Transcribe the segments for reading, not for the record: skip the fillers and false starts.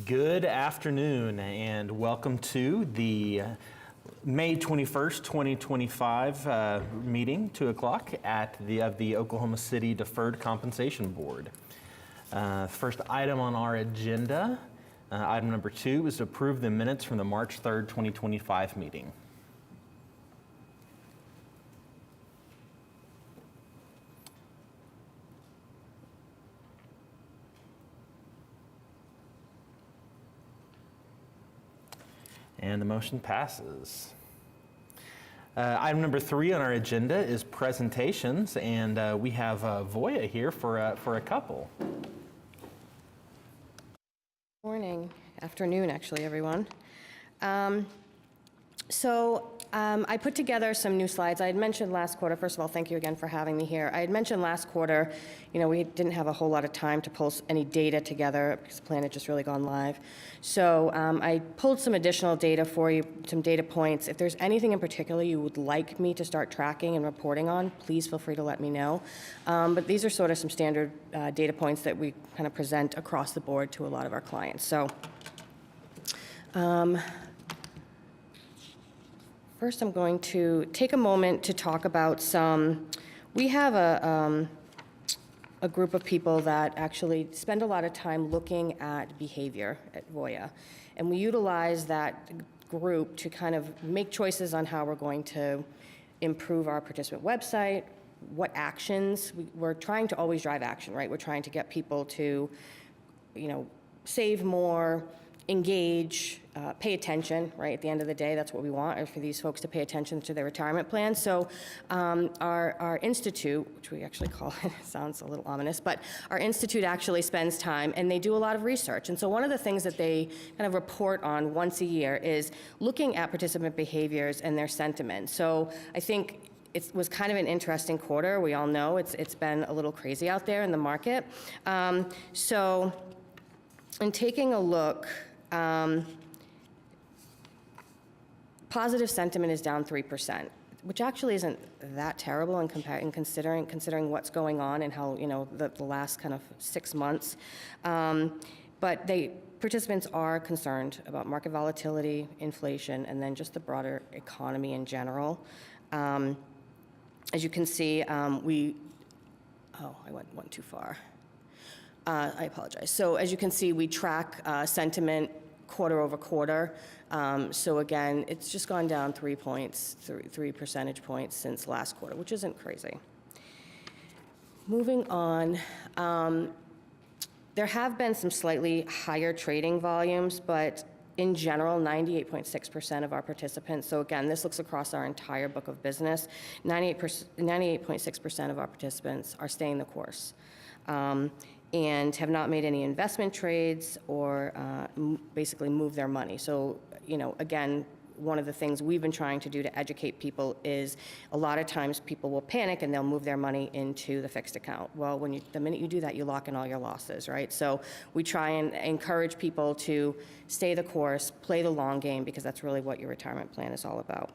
Good afternoon and welcome to the May 21st, 2025 meeting, 2 o'clock of the Oklahoma City Deferred Compensation Board. First item on our agenda, item number 2, is to approve the minutes from the March 3rd, 2025 meeting. And the motion passes. Item number 3 on our agenda is presentations, and we have Voya here for a couple. Morning, afternoon, actually, everyone. I put together some new slides. I had mentioned last quarter, first of all, thank you again for having me here. I had mentioned last quarter, we didn't have a whole lot of time to pull any data together because the plan had just really gone live. So I pulled some additional data for you, some data points. If there's anything in particular you would like me to start tracking and reporting on, please feel free to let me know. But these are sort of some standard data points that we kind of present across the board to a lot of our clients. So. First, I'm going to take a moment to talk about we have a group of people that actually spend a lot of time looking at behavior at Voya. And we utilize that group to kind of make choices on how we're going to improve our participant website, what actions. We're trying to always drive action, right? We're trying to get people to, save more, engage, pay attention, right? At the end of the day, that's what we want, is for these folks to pay attention to their retirement plan. So our institute, which we actually call it, sounds a little ominous, but our institute actually spends time and they do a lot of research. And so one of the things that they kind of report on once a year is looking at participant behaviors and their sentiment. So I think it was kind of an interesting quarter. We all know it's been a little crazy out there in the market. So in taking a look, positive sentiment is down 3%, which actually isn't that terrible in considering what's going on and how the last kind of 6 months. But participants are concerned about market volatility, inflation, and then just the broader economy in general. As you can see, I went too far. I apologize. So as you can see, we track sentiment quarter over quarter. So again, it's just gone down 3 percentage points since last quarter, which isn't crazy. Moving on, there have been some slightly higher trading volumes, but in general, 98.6% of our participants, so again, this looks across our entire book of business, 98.6% of our participants are staying the course. And have not made any investment trades or basically moved their money. So, again, one of the things we've been trying to do to educate people is a lot of times people will panic and they'll move their money into the fixed account. Well, the minute you do that, you lock in all your losses, right? So we try and encourage people to stay the course, play the long game, because that's really what your retirement plan is all about.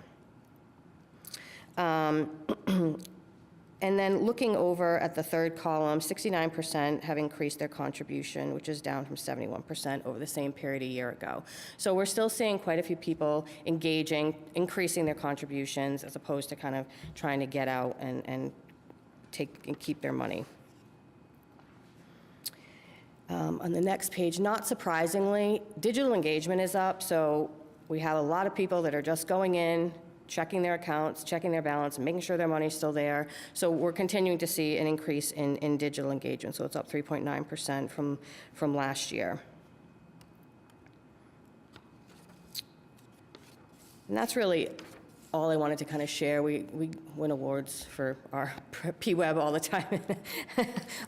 And then looking over at the third column, 69% have increased their contribution, which is down from 71% over the same period a year ago. So we're still seeing quite a few people engaging, increasing their contributions, as opposed to kind of trying to get out and keep their money. On the next page, not surprisingly, digital engagement is up. So we have a lot of people that are just going in, checking their accounts, checking their balance, and making sure their money's still there. So we're continuing to see an increase in digital engagement. So it's up 3.9% from last year. And that's really all I wanted to kind of share. We win awards for our PWeb all the time.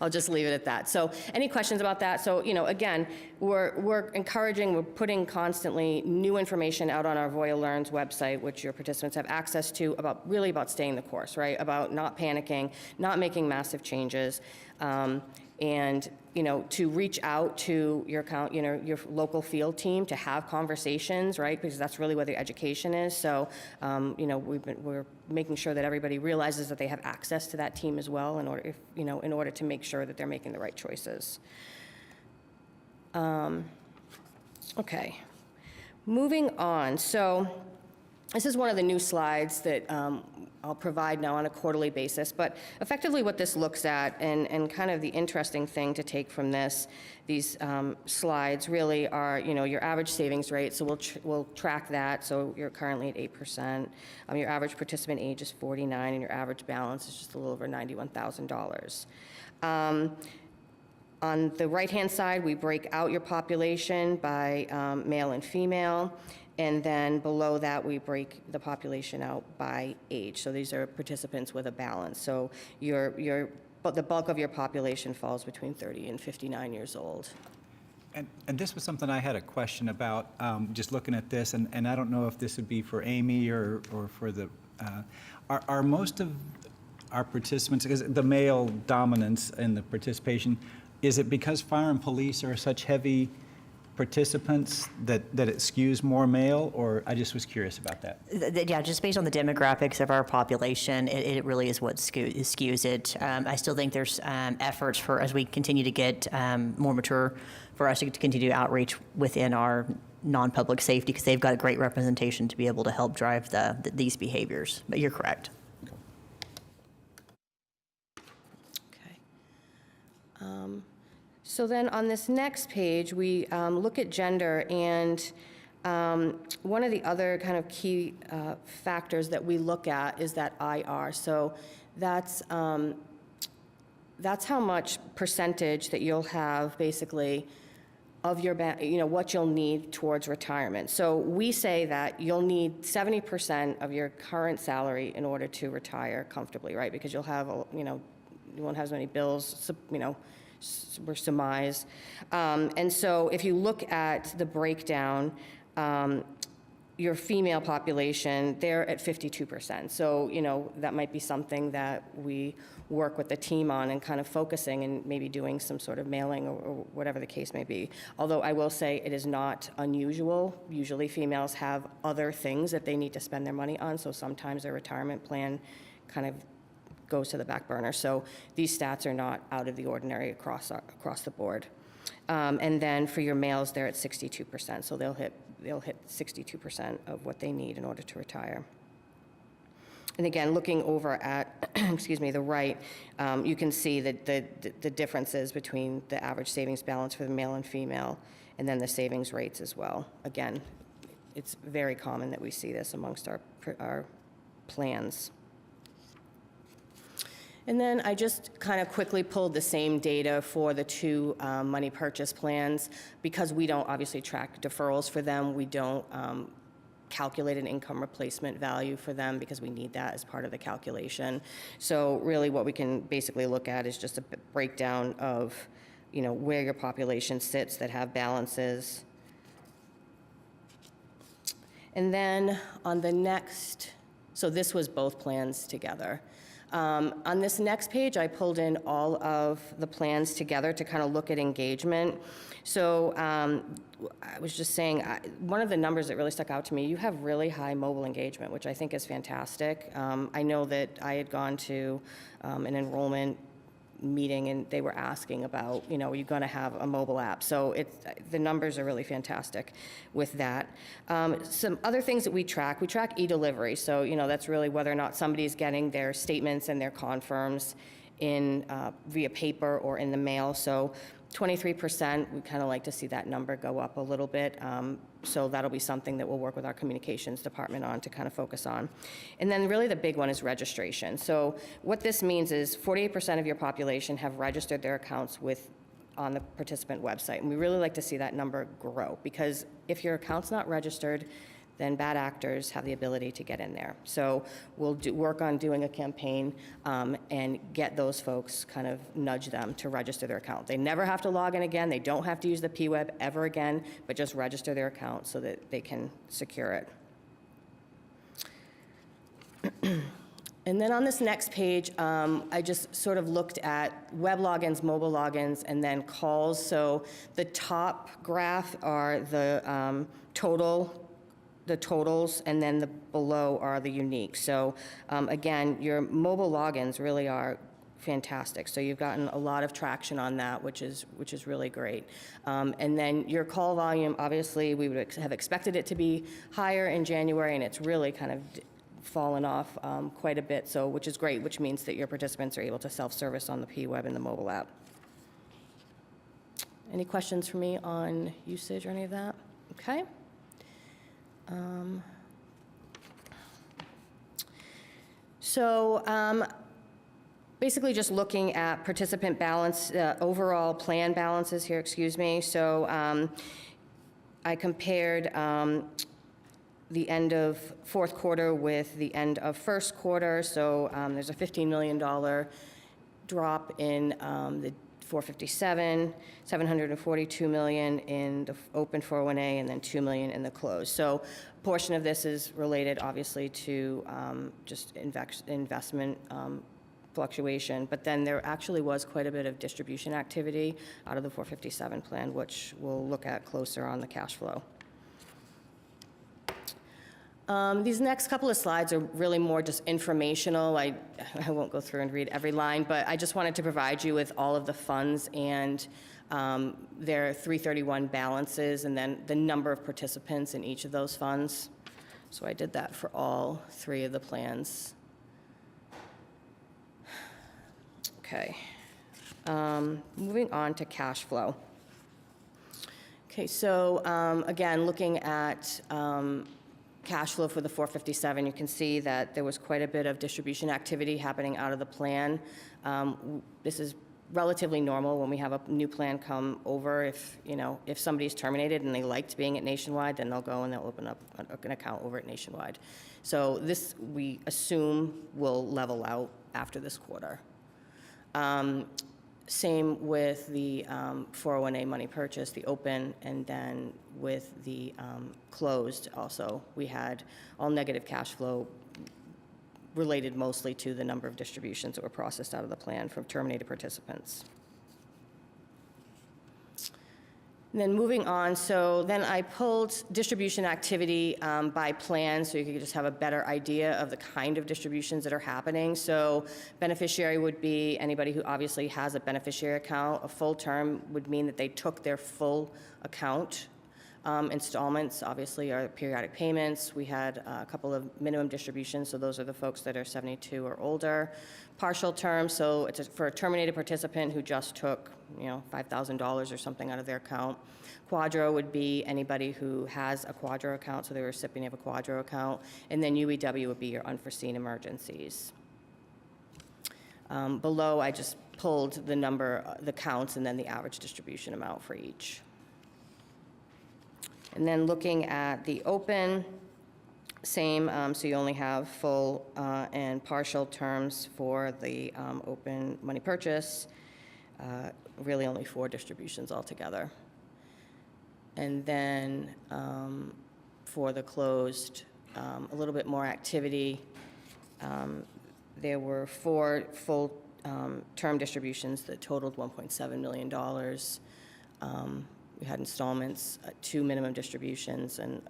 I'll just leave it at that. So any questions about that? So, again, we're encouraging, we're putting constantly new information out on our Voya Learns website, which your participants have access to, about staying the course, right? About not panicking, not making massive changes, and to reach out to your your local field team to have conversations, right? Because that's really where the education is. So, we're making sure that everybody realizes that they have access to that team as well, in order to make sure that they're making the right choices. Okay, moving on. So this is one of the new slides that I'll provide now on a quarterly basis, but effectively what this looks at, and kind of the interesting thing to take from these slides really are, your average savings rate, so we'll track that, so you're currently at 8%. Your average participant age is 49, and your average balance is just a little over $91,000. On the right-hand side, we break out your population by male and female, and then below that, we break the population out by age. So these are participants with a balance. So but the bulk of your population falls between 30 and 59 years old. And this was something I had a question about, just looking at this, and I don't know if this would be for Amy or for the, are most of our participants, because the male dominance in the participation, is it because fire and police are such heavy participants that it skews more male, or I just was curious about that? Yeah, just based on the demographics of our population, it really is what skews it. I still think there's efforts for, as we continue to get more mature, for us to continue outreach within our non-public safety, because they've got a great representation to be able to help drive these behaviors. But you're correct. So then on this next page, we look at gender, and one of the other kind of key factors that we look at is that IR. So that's how much percentage that you'll have basically of your, what you'll need towards retirement. So we say that you'll need 70% of your current salary in order to retire comfortably, right? Because you'll have, you won't have as many bills, we're surmise. And so if you look at the breakdown, your female population, they're at 52%. So, that might be something that we work with the team on and kind of focusing and maybe doing some sort of mailing or whatever the case may be. Although I will say it is not unusual. Usually females have other things that they need to spend their money on, so sometimes their retirement plan kind of goes to the back burner. So these stats are not out of the ordinary across the board. And then for your males, they're at 62%. So they'll hit 62% of what they need in order to retire. And again, looking over at, excuse me, the right, you can see that the differences between the average savings balance for the male and female, and then the savings rates as well. Again, it's very common that we see this amongst our plans. And then I just kind of quickly pulled the same data for the two money purchase plans. Because we don't obviously track deferrals for them, we don't calculate an income replacement value for them because we need that as part of the calculation. So really what we can basically look at is just a breakdown of, where your population sits that have balances. And then on the next, so this was both plans together. On this next page, I pulled in all of the plans together to kind of look at engagement. So I was just saying, one of the numbers that really stuck out to me, you have really high mobile engagement, which I think is fantastic. I know that I had gone to an enrollment meeting and they were asking about, are you going to have a mobile app? So the numbers are really fantastic with that. Some other things that we track e-delivery. So, that's really whether or not somebody's getting their statements and their confirms in via paper or in the mail. So 23%, we kind of like to see that number go up a little bit. So that'll be something that we'll work with our communications department on to kind of focus on. And then really the big one is registration. So what this means is 48% of your population have registered their accounts on the participant website. And we really like to see that number grow, because if your account's not registered, then bad actors have the ability to get in there. So we'll work on doing a campaign and get those folks, kind of nudge them to register their account. They never have to log in again. They don't have to use the P-Web ever again, but just register their account so that they can secure it. And then on this next page, I just sort of looked at web logins, mobile logins, and then calls. So the top graph are the totals, and then below are the unique. So again, your mobile logins really are fantastic. So you've gotten a lot of traction on that, which is really great. And then your call volume, obviously, we would have expected it to be higher in January, and it's really kind of fallen off quite a bit, so, which is great, which means that your participants are able to self-service on the P-Web and the mobile app. Any questions for me on usage or any of that? Okay. Basically just looking at participant balance, overall plan balances here, excuse me. So I compared the end of fourth quarter with the end of first quarter. So there's a $15 million drop in the 457, 742 million in the open 401A, and then 2 million in the closed. So a portion of this is related, obviously, to just investment fluctuation, but then there actually was quite a bit of distribution activity out of the 457 plan, which we'll look at closer on the cash flow. These next couple of slides are really more just informational. I won't go through and read every line, but I just wanted to provide you with all of the funds and their 331 balances, and then the number of participants in each of those funds. So I did that for all three of the plans. Okay. Moving on to cash flow. Okay, so again, looking at cash flow for the 457, you can see that there was quite a bit of distribution activity happening out of the plan. This is relatively normal when we have a new plan come over. If somebody's terminated and they liked being at Nationwide, then they'll go and they'll open up an account over at Nationwide. So this, we assume, will level out after this quarter. Same with the 401A money purchase, the open, and then with the closed also. We had all negative cash flow related mostly to the number of distributions that were processed out of the plan from terminated participants. And then moving on, so then I pulled distribution activity by plan so you could just have a better idea of the kind of distributions that are happening. So beneficiary would be anybody who obviously has a beneficiary account. A full term would mean that they took their full account. Installments, obviously, are periodic payments. We had a couple of minimum distributions, so those are the folks that are 72 or older. Partial term, so it's for a terminated participant who just took, $5,000 or something out of their account. Quadro would be anybody who has a Quadro account, so they're a recipient of a Quadro account. And then UEW would be your unforeseen emergencies. Below, I just pulled the number, the counts, and then the average distribution amount for each. And then looking at the open, same, so you only have full and partial terms for the open money purchase, really only 4 distributions altogether. And then for the closed, a little bit more activity. There were 4 full term distributions that totaled $1.7 million. We had installments, 2 minimum distributions, and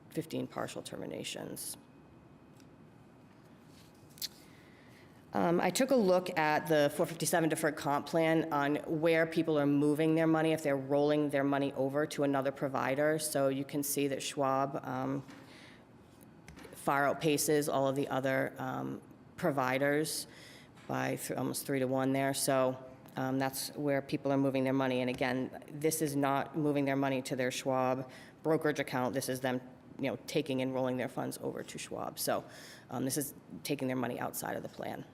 15 partial terminations. I took a look at the 457 deferred comp plan on where people are moving their money, if they're rolling their money over to another provider. So you can see that Schwab far outpaces all of the other providers by almost 3 to 1 there. So that's where people are moving their money. And again, this is not moving their money to their Schwab brokerage account. This is them, taking and rolling their funds over to Schwab. So this is taking their money outside of the plan.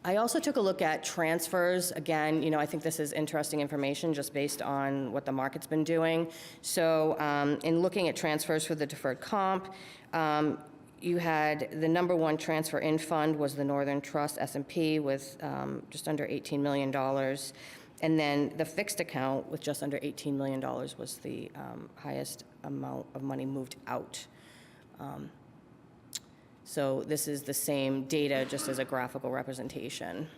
I also took a look at transfers. Again, I think this is interesting information just based on what the market's been doing. So in looking at transfers for the deferred comp, you had the number 1 transfer in fund was the Northern Trust S&P with just under $18 million. And then the fixed account with just under $18 million was the highest amount of money moved out. So this is the same data, just as a graphical representation.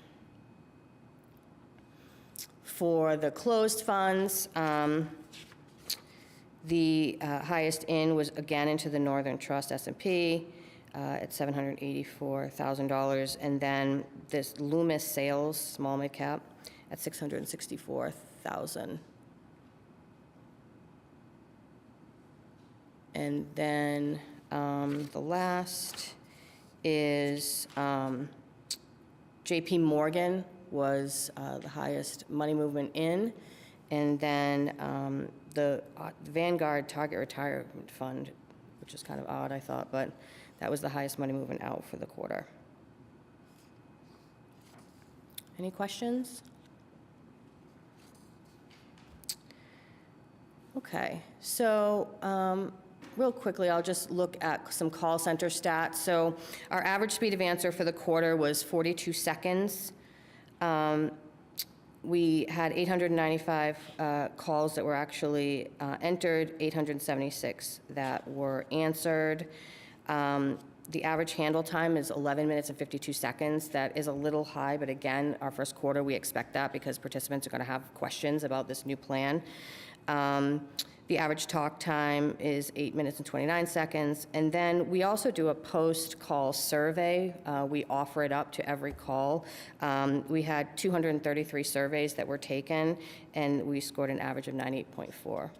For the closed funds, The highest in was again into the Northern Trust S&P at $784,000. And then this Loomis Sales, small mid cap, at $664,000. And then the last is JP Morgan was the highest money movement in. And then the Vanguard Target Retirement Fund, which is kind of odd, I thought, but that was the highest money movement out for the quarter. Any questions? Okay, so real quickly, I'll just look at some call center stats. So our average speed of answer for the quarter was 42 seconds. We had 895 calls that were actually entered, 876 that were answered. The average handle time is 11 minutes and 52 seconds. That is a little high, but again, our first quarter, we expect that because participants are going to have questions about this new plan. The average talk time is 8 minutes and 29 seconds. And then we also do a post-call survey. We offer it up to every call. We had 233 surveys that were taken, and we scored an average of 98.4.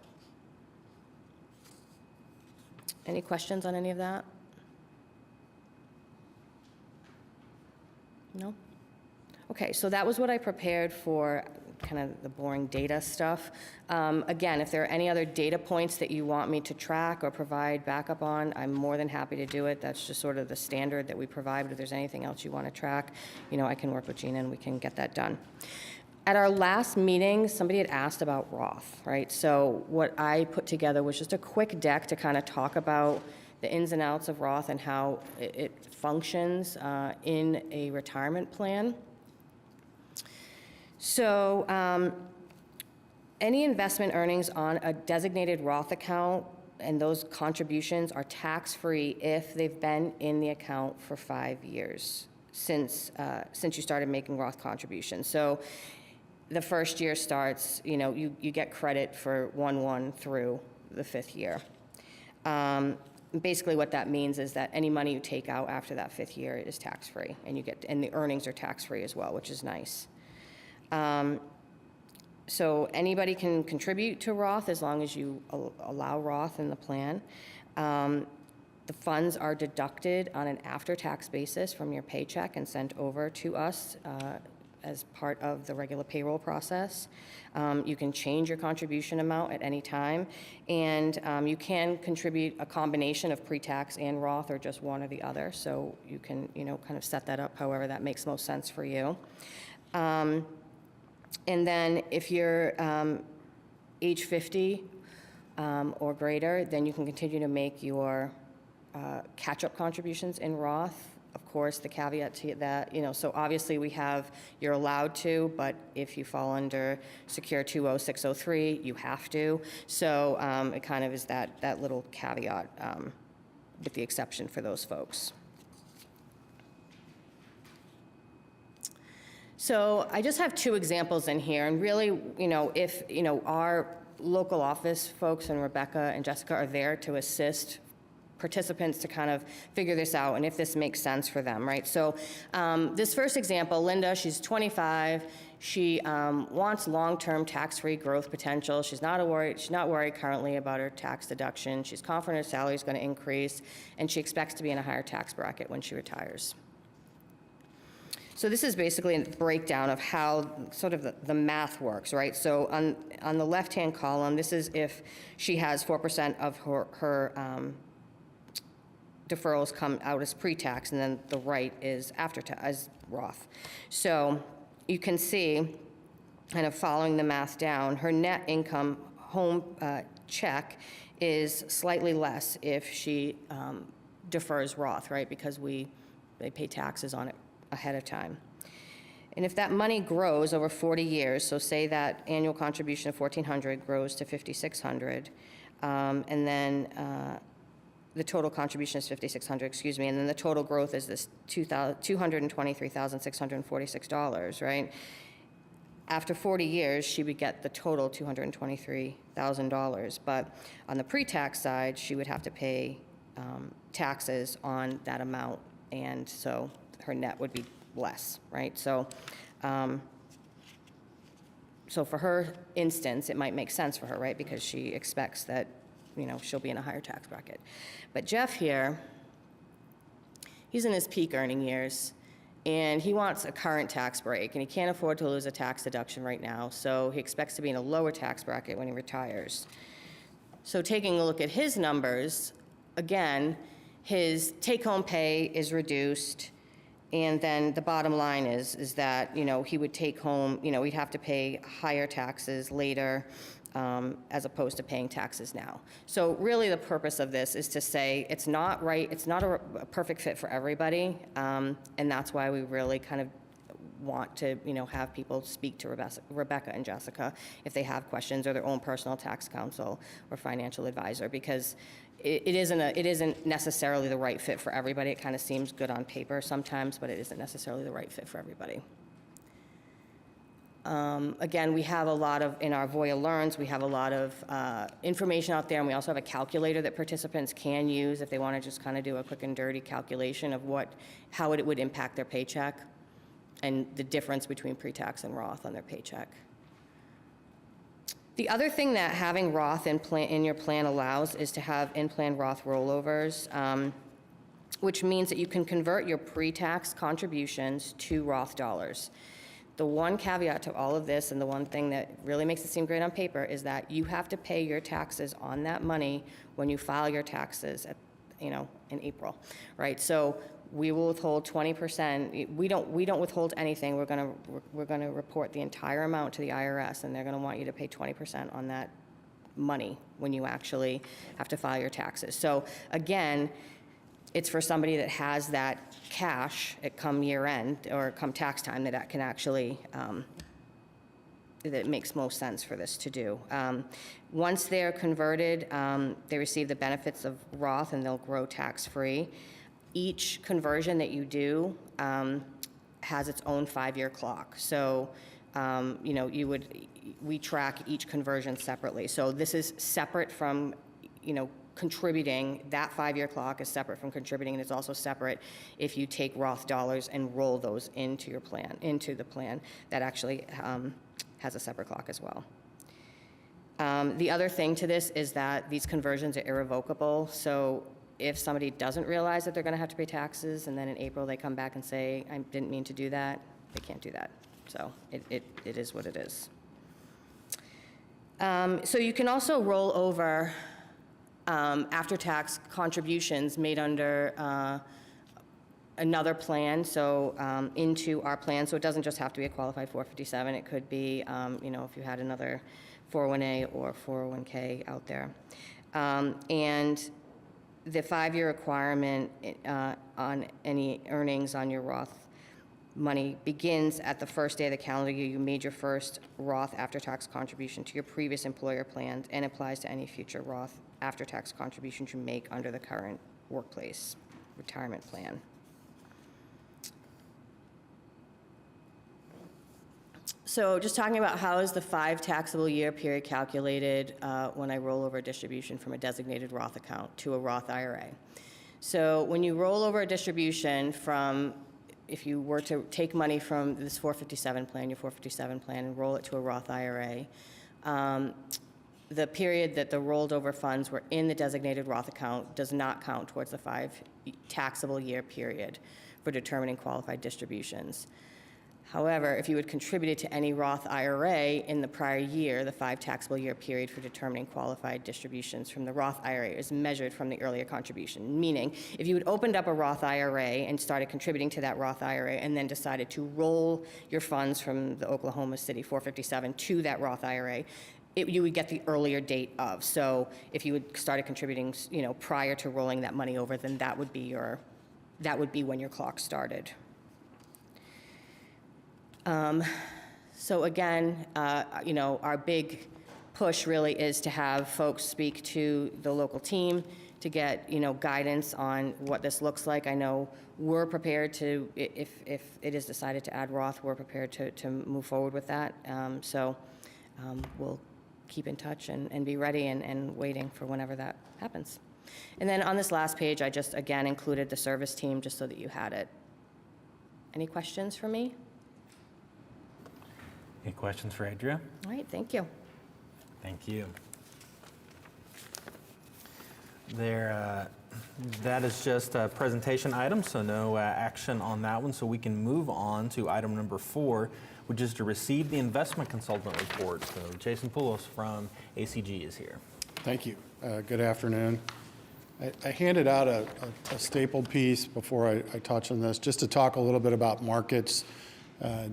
Any questions on any of that? No? Okay, so that was what I prepared for kind of the boring data stuff. Again, if there are any other data points that you want me to track or provide backup on, I'm more than happy to do it. That's just sort of the standard that we provide, but if there's anything else you want to track, you know, I can work with Gina and we can get that done. At our last meeting, somebody had asked about Roth, right? So what I put together was just a quick deck to kind of talk about the ins and outs of Roth and how it functions in a retirement plan. So any investment earnings on a designated Roth account and those contributions are tax-free if they've been in the account for 5 years since you started making Roth contributions. So the first year starts, you know, you get credit for 1/1 through the 5th year. Basically what that means is that any money you take out after that 5th year is tax-free, and the earnings are tax-free as well, which is nice. So anybody can contribute to Roth as long as you allow Roth in the plan. The funds are deducted on an after-tax basis from your paycheck and sent over to us as part of the regular payroll process. You can change your contribution amount at any time, and you can contribute a combination of pre-tax and Roth or just one or the other. So you can, you know, kind of set that up however that makes most sense for you. And then if you're age 50 or greater, then you can continue to make your catch-up contributions in Roth. Of course, the caveat to that, you know, so obviously you're allowed to, but if you fall under Secure 20603, you have to. So it kind of is that little caveat with the exception for those folks. So I just have 2 examples in here, and really, you know, if, you know, our local office folks and Rebecca and Jessica are there to assist participants to kind of figure this out and if this makes sense for them, right? So this first example, Linda, she's 25. She wants long-term tax-free growth potential. She's not worried currently about her tax deduction. She's confident her salary is going to increase, and she expects to be in a higher tax bracket when she retires. So this is basically a breakdown of how sort of the math works, right? So on the left-hand column, this is if she has 4% of her deferrals come out as pre-tax, and then the right is as Roth. So you can see, kind of following the math down, her net income home check is slightly less if she defers Roth, right? Because they pay taxes on it ahead of time. And if that money grows over 40 years, so say that annual contribution of $1,400 grows to $5,600, and then the total contribution is $5,600, excuse me, and then the total growth is this $223,646, right? After 40 years, she would get the total $223,000. But on the pre-tax side, she would have to pay taxes on that amount, and so her net would be less, right? So, so for her instance, it might make sense for her, right? Because she expects that, you know, she'll be in a higher tax bracket. But Jeff here, he's in his peak earning years, and he wants a current tax break, and he can't afford to lose a tax deduction right now, so he expects to be in a lower tax bracket when he retires. So taking a look at his numbers, again, his take-home pay is reduced, and then the bottom line is that, you know, he would take home, you know, he'd have to pay higher taxes later, as opposed to paying taxes now. So really the purpose of this is to say it's not right, it's not a perfect fit for everybody, and that's why we really kind of want to, you know, have people speak to Rebecca and Jessica if they have questions, or their own personal tax counsel or financial advisor, because it isn't necessarily the right fit for everybody. It kind of seems good on paper sometimes, but it isn't necessarily the right fit for everybody. Again, we have a lot of, in our Voya Learns, we have a lot of information out there, and we also have a calculator that participants can use if they want to just kind of do a quick and dirty calculation of how it would impact their paycheck and the difference between pre-tax and Roth on their paycheck. The other thing that having Roth in your plan allows is to have in-plan Roth rollovers, which means that you can convert your pre-tax contributions to Roth dollars. The one caveat to all of this, and the one thing that really makes it seem great on paper, is that you have to pay your taxes on that money when you file your taxes at, you know, in April, right? So we will withhold 20%. We don't withhold anything. We're gonna report the entire amount to the IRS, and they're gonna want you to pay 20% on that money when you actually have to file your taxes. So again, it's for somebody that has that cash at come year end or come tax time that can actually, that it makes most sense for this to do. Once they're converted, they receive the benefits of Roth, and they'll grow tax-free. Each conversion that you do has its own 5-year clock. So, you know, we track each conversion separately. So this is separate from, you know, contributing. That 5-year clock is separate from contributing, and it's also separate if you take Roth dollars and roll those into your plan, into the plan. That actually has a separate clock as well. The other thing to this is that these conversions are irrevocable. So if somebody doesn't realize that they're going to have to pay taxes, and then in April they come back and say, I didn't mean to do that, they can't do that. So it is what it is. So you can also roll over after-tax contributions made under another plan, so into our plan. So it doesn't just have to be a qualified 457. It could be, you know, if you had another 401A or 401K out there. And the 5-year requirement on any earnings on your Roth money begins at the first day of the calendar year you made your first Roth after-tax contribution to your previous employer plan, and applies to any future Roth after-tax contributions you make under the current workplace retirement plan. So just talking about how is the 5 taxable year period calculated when I roll over a distribution from a designated Roth account to a Roth IRA. So when you roll over a distribution from, if you were to take money from this 457 plan, your 457 plan, and roll it to a Roth IRA, the period that the rolled over funds were in the designated Roth account does not count towards the 5 taxable year period for determining qualified distributions. However, if you had contributed to any Roth IRA in the prior year, the 5 taxable year period for determining qualified distributions from the Roth IRA is measured from the earlier contribution. Meaning, if you had opened up a Roth IRA and started contributing to that Roth IRA and then decided to roll your funds from the Oklahoma City 457 to that Roth IRA, you would get the earlier date of. So if you had started contributing, you know, prior to rolling that money over, then that would be when your clock started. So again, you know, our big push really is to have folks speak to the local team, to get, guidance on what this looks like. I know we're prepared to, if it is decided to add Roth, we're prepared to move forward with that. So we'll keep in touch and be ready and waiting for whenever that happens. And then on this last page, I just, again, included the service team just so that you had it. Any questions for me? Any questions for Adria? All right, thank you. Thank you. That is just a presentation item, so no action on that one. So we can move on to item number 4, which is to receive the investment consultant report. So Jason Poulos from ACG is here. Thank you. Good afternoon. I handed out a stapled piece before I touch on this, just to talk a little bit about markets,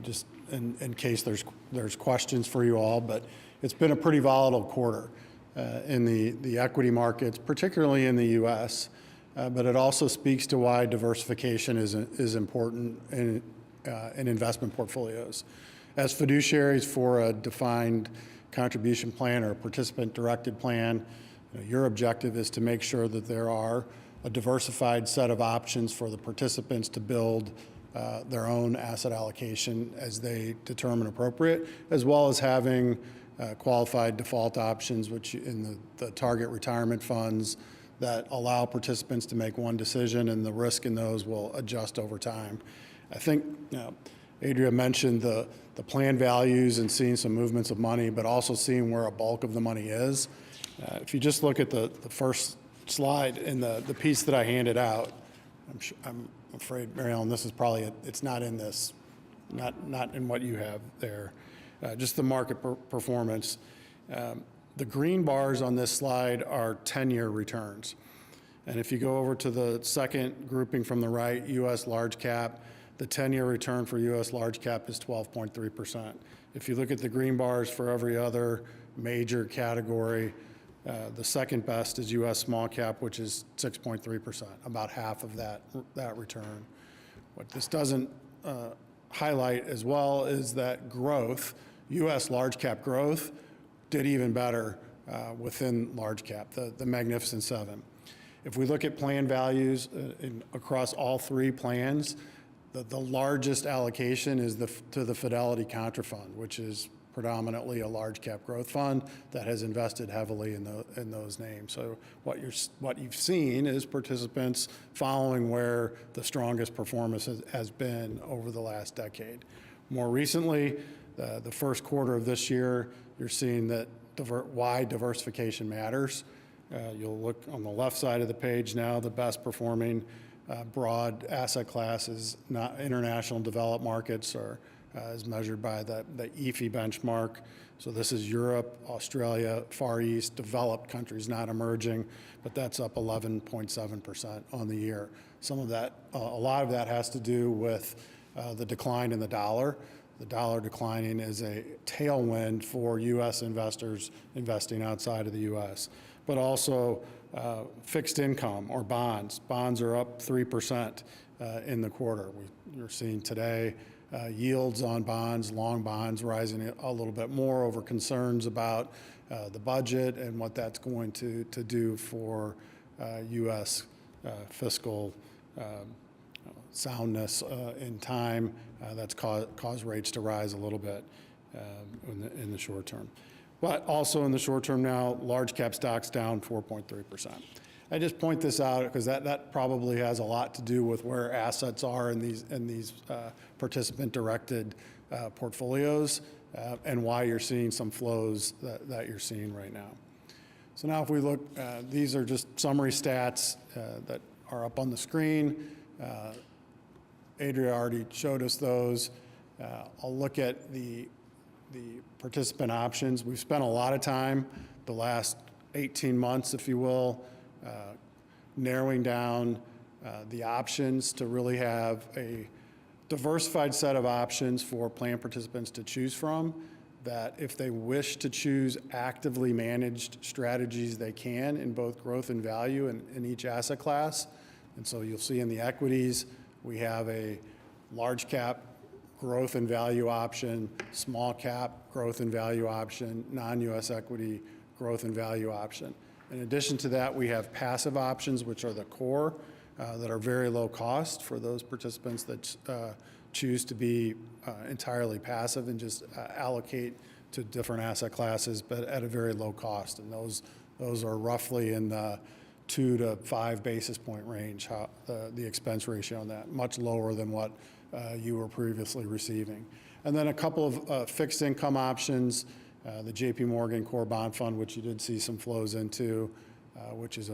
just in case there's questions for you all. But it's been a pretty volatile quarter in the equity markets, particularly in the U.S. But it also speaks to why diversification is important in investment portfolios. As fiduciaries for a defined contribution plan or a participant-directed plan, your objective is to make sure that there are a diversified set of options for the participants to build their own asset allocation as they determine appropriate, as well as having qualified default options, which in the target retirement funds that allow participants to make one decision, and the risk in those will adjust over time. I think Adria mentioned the plan values and seeing some movements of money, but also seeing where a bulk of the money is. If you just look at the first slide in the piece that I handed out, I'm afraid, Mary Ellen, this is probably, it's not in this, not in what you have there, just the market performance. The green bars on this slide are 10-year returns. And if you go over to the second grouping from the right, U.S. large cap, the 10-year return for U.S. large cap is 12.3%. If you look at the green bars for every other major category, the second best is U.S. small cap, which is 6.3%, about half of that return. What this doesn't highlight as well is that growth, U.S. large cap growth, did even better within large cap, the Magnificent Seven. If we look at plan values across all 3 plans, the largest allocation is to the Fidelity Contra Fund, which is predominantly a large cap growth fund that has invested heavily in those names. So what you've seen is participants following where the strongest performance has been over the last decade. More recently, the first quarter of this year, you're seeing that why diversification matters. You'll look on the left side of the page now, the best performing broad asset classes, not international developed markets, are as measured by the EFI benchmark. So this is Europe, Australia, Far East, developed countries, not emerging, but that's up 11.7% on the year. Some of that, a lot of that has to do with the decline in the dollar. The dollar declining is a tailwind for U.S. investors investing outside of the U.S., but also fixed income or bonds. Bonds are up 3% in the quarter. You're seeing today yields on bonds, long bonds, rising a little bit more over concerns about the budget and what that's going to do for U.S. fiscal soundness in time. That's caused rates to rise a little bit in the short term. But also in the short term now, large cap stocks down 4.3%. I just point this out because that probably has a lot to do with where assets are in these participant-directed portfolios and why you're seeing some flows that you're seeing right now. So now if we look, these are just summary stats that are up on the screen. Adria already showed us those. I'll look at the participant options. We've spent a lot of time the last 18 months, if you will, narrowing down the options to really have a diversified set of options for plan participants to choose from, that if they wish to choose actively managed strategies, they can in both growth and value in each asset class. And so you'll see in the equities, we have a large cap growth and value option, small cap growth and value option, non-US equity growth and value option. In addition to that, we have passive options, which are the core, that are very low cost for those participants that choose to be entirely passive and just allocate to different asset classes, but at a very low cost. And those are roughly in the 2 to 5 basis point range, the expense ratio on that, much lower than what you were previously receiving. And then a couple of fixed income options, the JP Morgan Core Bond Fund, which you did see some flows into, which is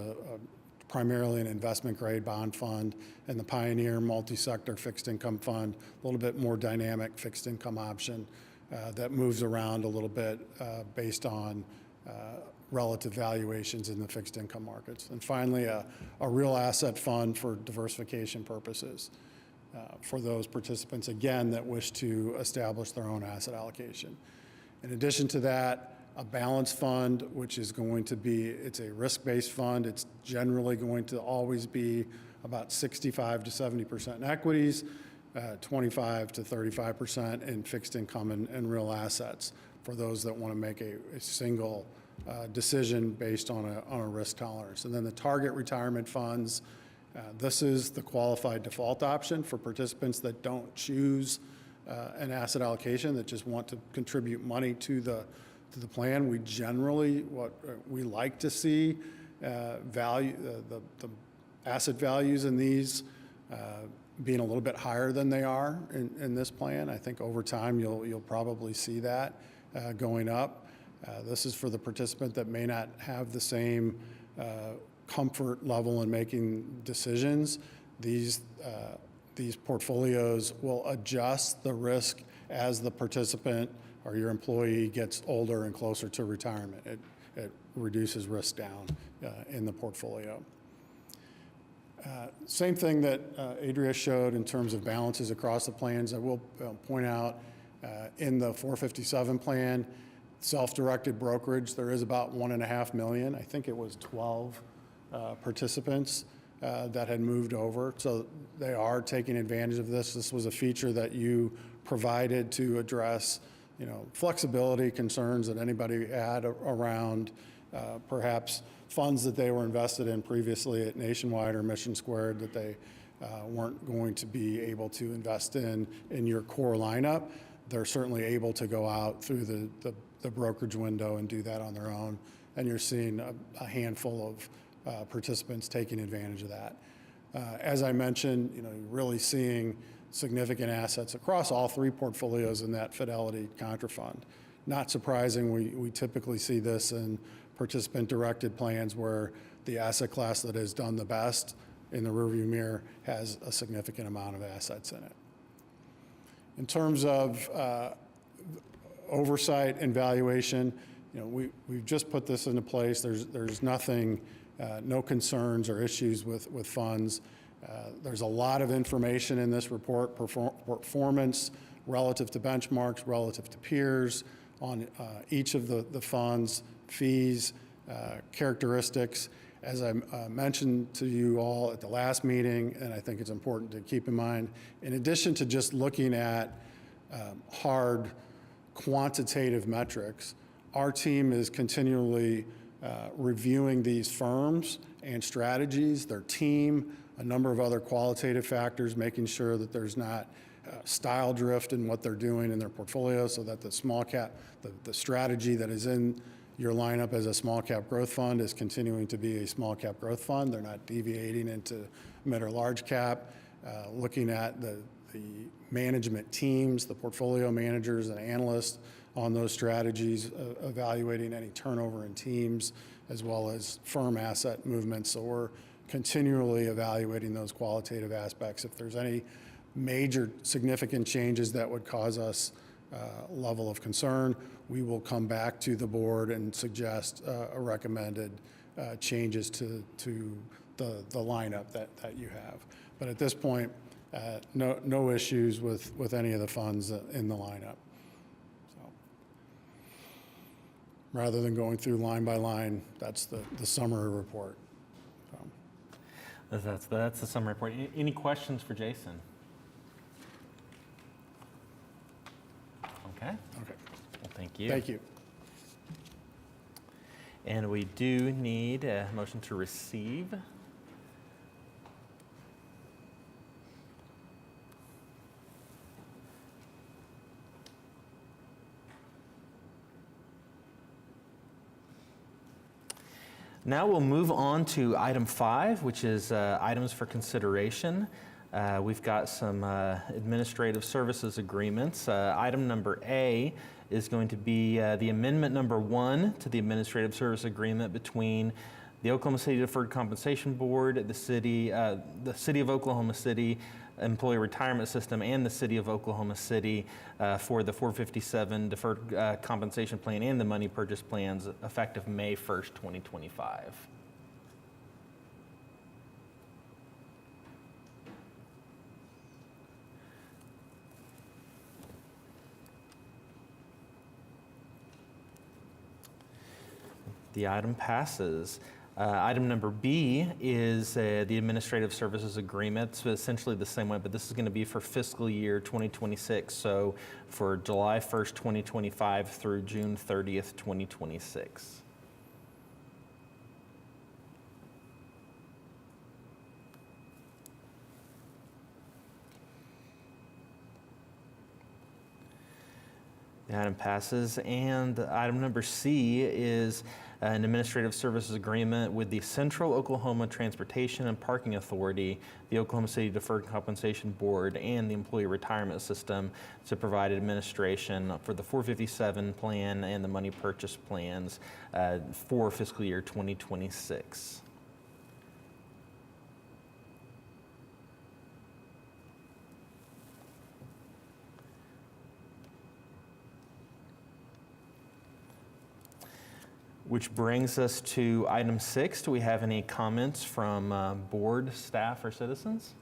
primarily an investment grade bond fund, and the Pioneer Multi-Sector Fixed Income Fund, a little bit more dynamic fixed income option that moves around a little bit based on relative valuations in the fixed income markets. And finally, a real asset fund for diversification purposes for those participants, again, that wish to establish their own asset allocation. In addition to that, a balanced fund, which is going to be, it's a risk-based fund. It's generally going to always be about 65 to 70% in equities, 25 to 35% in fixed income and real assets for those that want to make a single decision based on a risk tolerance. And then the target retirement funds, this is the qualified default option for participants that don't choose an asset allocation, that just want to contribute money to the plan. We generally, what we like to see, the asset values in these being a little bit higher than they are in this plan. I think over time you'll probably see that going up. This is for the participant that may not have the same comfort level in making decisions. These portfolios will adjust the risk as the participant or your employee gets older and closer to retirement. It reduces risk down in the portfolio. Same thing that Adria showed in terms of balances across the plans. I will point out in the 457 plan, self-directed brokerage, there is about 1.5 million. I think it was 12 participants that had moved over. So they are taking advantage of this. This was a feature that you provided to address, flexibility concerns that anybody had around perhaps funds that they were invested in previously at Nationwide or Mission Squared that they weren't going to be able to invest in your core lineup. They're certainly able to go out through the brokerage window and do that on their own. And you're seeing a handful of participants taking advantage of that. As I mentioned, you're really seeing significant assets across all three portfolios in that Fidelity Contra Fund. Not surprising, we typically see this in participant-directed plans where the asset class that has done the best in the rearview mirror has a significant amount of assets in it. In terms of oversight and valuation, we've just put this into place. There's nothing, no concerns or issues with funds. There's a lot of information in this report, performance relative to benchmarks, relative to peers on each of the funds, fees, characteristics. As I mentioned to you all at the last meeting, and I think it's important to keep in mind, in addition to just looking at hard quantitative metrics, our team is continually reviewing these firms and strategies, their team, a number of other qualitative factors, making sure that there's not style drift in what they're doing in their portfolio, so that the small cap, the strategy that is in your lineup as a small cap growth fund is continuing to be a small cap growth fund. They're not deviating into mid or large cap. Looking at the management teams, the portfolio managers and analysts on those strategies, evaluating any turnover in teams, as well as firm asset movements. So we're continually evaluating those qualitative aspects. If there's any major significant changes that would cause us level of concern, we will come back to the board and suggest a recommended changes to the lineup that you have. But at this point, no issues with any of the funds in the lineup. So, rather than going through line by line, that's the summary report. So. That's the summary report. Any questions for Jason? Okay. Okay. Well, thank you. Thank you. And we do need a motion to receive. Now we'll move on to item 5, which is items for consideration. We've got some administrative services agreements. Item number A is going to be the amendment number 1 to the administrative service agreement between the Oklahoma City Deferred Compensation Board, the City of Oklahoma City Employee Retirement System, and the City of Oklahoma City for the 457 Deferred Compensation Plan and the Money Purchase Plans effective May 1st, 2025. The item passes. Item number B is the administrative services agreement. So essentially the same way, but this is going to be for fiscal year 2026. So for July 1st, 2025 through June 30th, 2026. The item passes. And item number C is an administrative services agreement with the Central Oklahoma Transportation and Parking Authority, the Oklahoma City Deferred Compensation Board, and the Employee Retirement System to provide administration for the 457 plan and the money purchase plans for fiscal year 2026. Which brings us to item 6. Do we have any comments from board, staff, or citizens?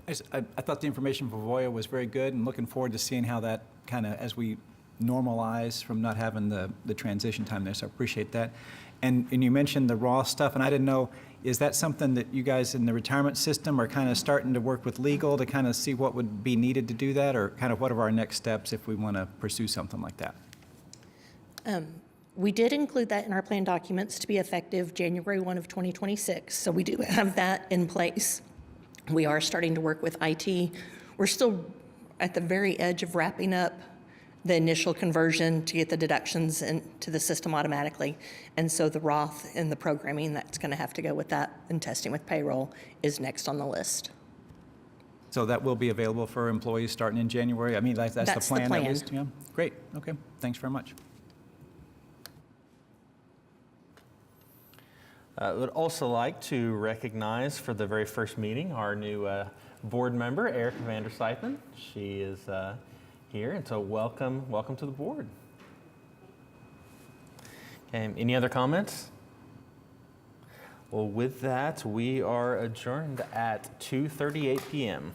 I thought the information for Voya was very good, and looking forward to seeing how that kind of, as we normalize from not having the transition time there, so I appreciate that. And you mentioned the raw stuff, and I didn't know, is that something that you guys in the retirement system are kind of starting to work with legal to kind of see what would be needed to do that, or kind of what are our next steps if we want to pursue something like that? We did include that in our plan documents to be effective January 1 of 2026, so we do have that in place. We are starting to work with IT. We're still at the very edge of wrapping up the initial conversion to get the deductions into the system automatically. And so the Roth and the programming that's going to have to go with that and testing with payroll is next on the list. So that will be available for employees starting in January? I mean, that's the That's the plan at plan. least? Yeah, great, okay, thanks very much. I would also like to recognize for the very first meeting our new board member, Erica Vanderseipen. She is here, and so welcome to the board. Okay, any other comments? Well, with that, we are adjourned at 2:38 p.m.